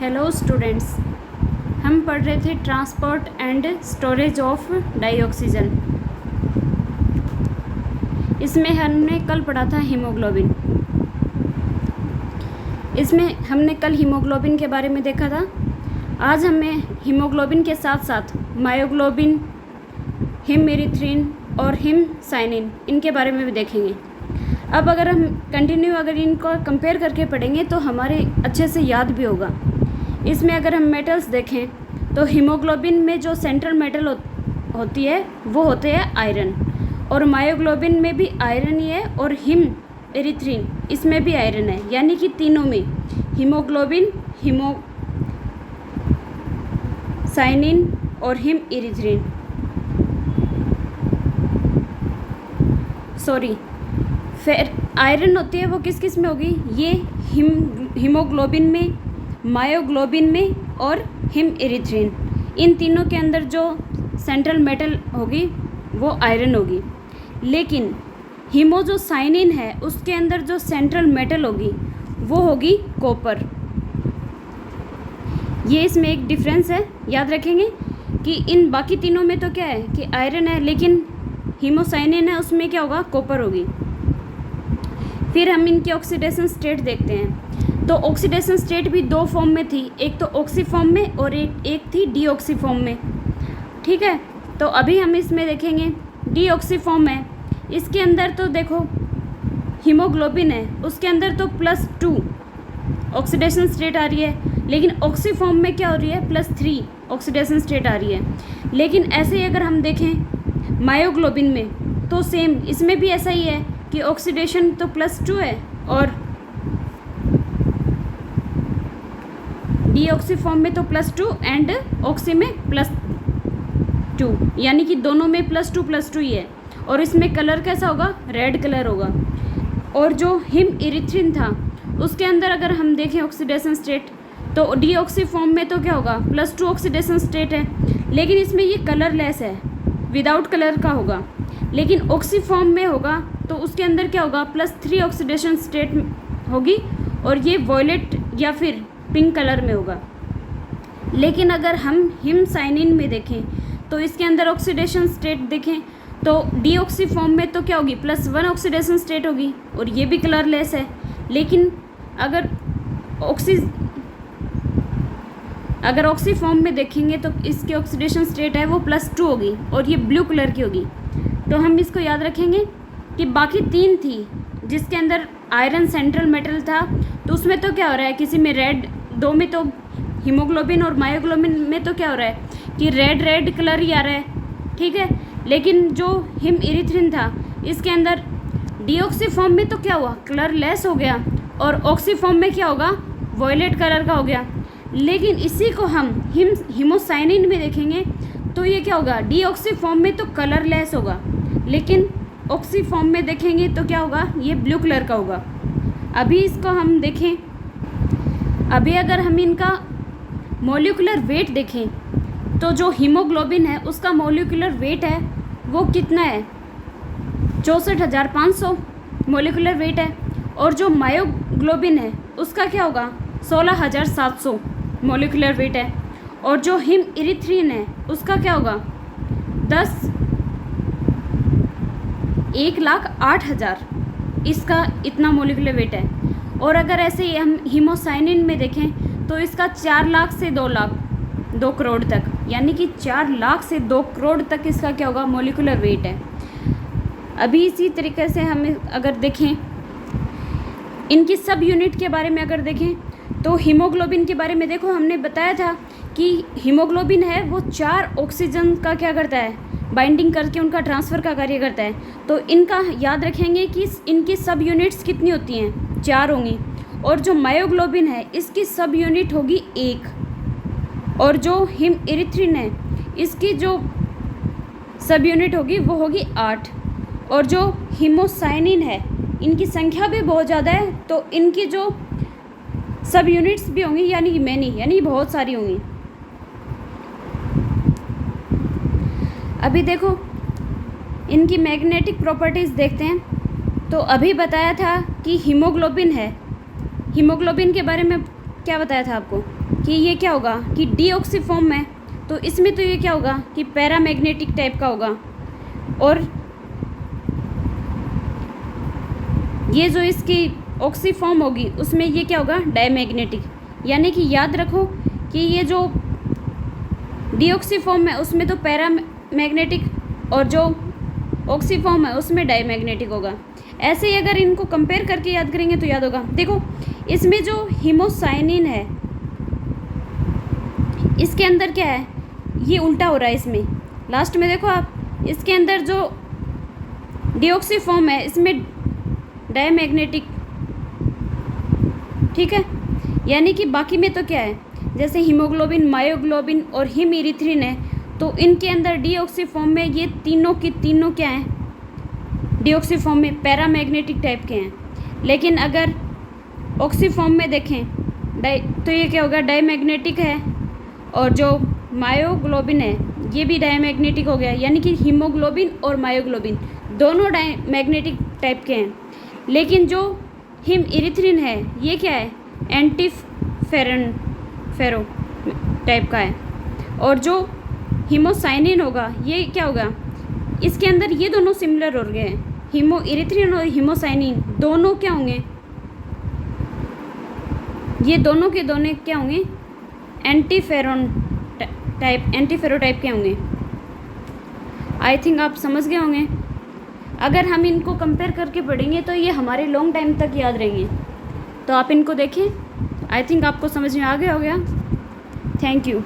Hello students, हम पढ़ रहे थे ट्रांसपोर्ट एंड स्टोरेज ऑफ डाईऑक्सीजन। इसमें हमने कल पढ़ा था हीमोग्लोबिन। इसमें हमने कल हीमोग्लोबिन के बारे में देखा था। आज हमें हीमोग्लोबिन के साथ साथ मायोग्लोबिन, हिम और हिमसाइनिन इनके बारे में भी देखेंगे। अब अगर हम अगर इनको कंपेयर करके पढ़ेंगे तो हमारे अच्छे से याद भी होगा। इसमें अगर हम मेटल्स देखें तो हीमोग्लोबिन में जो सेंट्रल मेटल होती है वो होते हैं आयरन, और मायोग्लोबिन में भी आयरन ही है, और हिम इसमें भी आयरन है। यानी कि तीनों में हीमोग्लोबिन, हिमोसाइनिन और फिर आयरन होती है वो किस किस में होगी? ये हीमोग्लोबिन में, मायोग्लोबिन में और हिम। इन तीनों के अंदर जो सेंट्रल मेटल होगी वो आयरन होगी। लेकिन हिमोसाइनिन है उसके अंदर जो सेंट्रल मेटल होगी वो होगी कॉपर। ये इसमें एक डिफरेंस है, याद रखेंगे कि इन बाकी तीनों में तो क्या है कि आयरन है, लेकिन हिमोसाइनिन है उसमें क्या होगा? कॉपर होगी। फिर हम इनकी ऑक्सीडेशन स्टेट देखते हैं। तो ऑक्सीडेशन स्टेट भी दो फॉर्म में थी, एक तो ऑक्सी फॉर्म में और एक थी डीऑक्सी फॉर्म में। ठीक है, तो अभी हम इसमें देखेंगे डीऑक्सी फॉर्म है। इसके अंदर तो देखो हीमोग्लोबिन है, उसके अंदर तो +2 ऑक्सीडेशन स्टेट आ रही है, लेकिन ऑक्सी फॉर्म में क्या हो रही है? +3 ऑक्सीडेशन स्टेट आ रही है। लेकिन ऐसे ही अगर हम देखें मायोग्लोबिन में तो सेम इसमें भी ऐसा ही है कि ऑक्सीडेशन तो +2 है और डीऑक्सी फॉर्म में तो +2 एंड ऑक्सी में +2, यानी कि दोनों में +2 ही है। और इसमें कलर कैसा होगा? रेड कलर होगा। और जो हिम था उसके अंदर अगर हम देखें ऑक्सीडेशन स्टेट तो डीऑक्सी फॉर्म में तो क्या होगा? +2 ऑक्सीडेशन स्टेट है, लेकिन इसमें ये कलरलेस है, विदाउट कलर का होगा। लेकिन ऑक्सी फॉर्म में होगा तो उसके अंदर क्या होगा? +3 ऑक्सीडेशन स्टेट होगी, और ये वॉयलेट या फिर पिंक कलर में होगा। लेकिन अगर हम हिमसाइनिन में देखें तो इसके अंदर ऑक्सीडेशन स्टेट देखें तो डीऑक्सी फॉर्म में तो क्या होगी? +1 ऑक्सीडेशन स्टेट होगी, और ये भी कलरलेस है। लेकिन अगर ऑक्सी फॉर्म में देखेंगे तो इसकी ऑक्सीडेशन स्टेट है वो +2 होगी, और ये ब्लू कलर की होगी। तो हम इसको याद रखेंगे कि बाकी 3 थी जिसके अंदर आयरन सेंट्रल मेटल था, तो उसमें तो क्या हो रहा है? किसी में रेड, 2 में तो हीमोग्लोबिन और मायोग्लोबिन में तो क्या हो रहा है कि रेड कलर ही आ रहा है। ठीक है, लेकिन जो हिम था इसके अंदर डीऑक्सी फॉर्म में तो क्या हुआ? कलरलेस हो गया, और ऑक्सी फॉर्म में क्या होगा? वॉयलेट कलर का हो गया। लेकिन इसी को हम हिमोसाइनिन में देखेंगे तो ये क्या होगा? डीऑक्सी फॉर्म में तो कलरलेस होगा, लेकिन ऑक्सी फॉर्म में देखेंगे तो क्या होगा? ये ब्लू कलर का होगा। अभी इसको हम देखें, अभी अगर हम इनका मॉलिक्यूलर वेट देखें तो जो हीमोग्लोबिन है उसका मॉलिक्यूलर वेट है वो कितना है? 64,500 मॉलिक्यूलर वेट है। और जो मायोग्लोबिन है उसका क्या होगा? 16,700 मॉलिक्यूलर वेट है। और जो हिम है उसका क्या होगा? 1,08,000 इसका इतना मॉलिक्यूलर वेट है। और अगर ऐसे ही हम हिमोसाइनिन में देखें तो इसका 4 लाख से 2 करोड़ तक, यानी कि 4 लाख से 2 करोड़ तक इसका क्या होगा? मॉलिक्यूलर वेट है। अभी इसी तरीके से हम अगर देखें इनकी सब यूनिट के बारे में अगर देखें तो हीमोग्लोबिन के बारे में देखो, हमने बताया था कि हीमोग्लोबिन है वो 4 ऑक्सीजन का क्या करता है? बाइंडिंग करके उनका ट्रांसफ़र का कार्य करता है। तो इनका याद रखेंगे कि इनकी सब यूनिट्स कितनी होती हैं? 4 होंगी। और जो मायोग्लोबिन है इसकी सब यूनिट होगी 1, और जो हिम है इसकी जो सब यूनिट होगी वो होगी 8। और जो हिमोसाइनिन है इनकी संख्या भी बहुत ज़्यादा है, तो इनकी जो सब यूनिट्स भी होंगी यानी बहुत सारी होंगी। अभी देखो इनकी मैग्नेटिक प्रॉपर्टीज़ देखते हैं। तो अभी बताया था कि हीमोग्लोबिन है, हीमोग्लोबिन के बारे में क्या बताया था आपको? कि ये क्या होगा कि डीऑक्सी फॉर्म है, तो इसमें तो ये क्या होगा कि पैरामैग्नेटिक टाइप का होगा, और ये जो इसकी ऑक्सी फॉर्म होगी उसमें ये क्या होगा डायमैग्नेटिक। यानी कि याद रखो कि ये जो डीऑक्सी फॉर्म है उसमें तो पैरामैग्नेटिक और जो ऑक्सी फॉर्म है उसमें डायमैग्नेटिक होगा। ऐसे ही अगर इनको कंपेयर करके याद करेंगे तो याद होगा। देखो इसमें जो हीमोसाइनिन है इसके अंदर क्या है, ये उल्टा हो रहा है इसमें। लास्ट में देखो आप, इसके अंदर जो डीऑक्सी फॉर्म है इसमें डायमैग्नेटिक, ठीक है। यानी कि बाकी में तो क्या है, जैसे हीमोग्लोबिन, मायोग्लोबिन और हिम इरिथ्रिन है, तो इनके अंदर डीऑक्सी फॉर्म में ये तीनों की तीनों क्या हैं, डीऑक्सी फॉर्म में पैरामैग्नेटिक टाइप के हैं। लेकिन अगर ऑक्सी फॉर्म में देखें तो ये क्या होगा डायमैग्नेटिक है, और जो मायोग्लोबिन है ये भी डायमैग्नेटिक हो गया। यानी कि हीमोग्लोबिन और मायोग्लोबिन दोनों डायमैग्नेटिक टाइप के हैं। लेकिन जो हिम इरिथ्रिन है ये क्या है, फेरो टाइप का है। और जो हीमोसाइनिन होगा ये क्या होगा, इसके अंदर ये दोनों सिमिलर हो गए हैं, हीमो इरिथ्रिन और हीमोसाइनिन दोनों क्या होंगे, ये दोनों के दोनों क्या होंगे एंटीफेरो टाइप के होंगे। आई थिंक आप समझ गए होंगे। अगर हम इनको कंपेयर करके पढ़ेंगे तो ये हमारे लॉन्ग टाइम तक याद रहेंगे। तो आप इनको देखें, आई थिंक आपको समझ में आ गया हो गया। Thank you.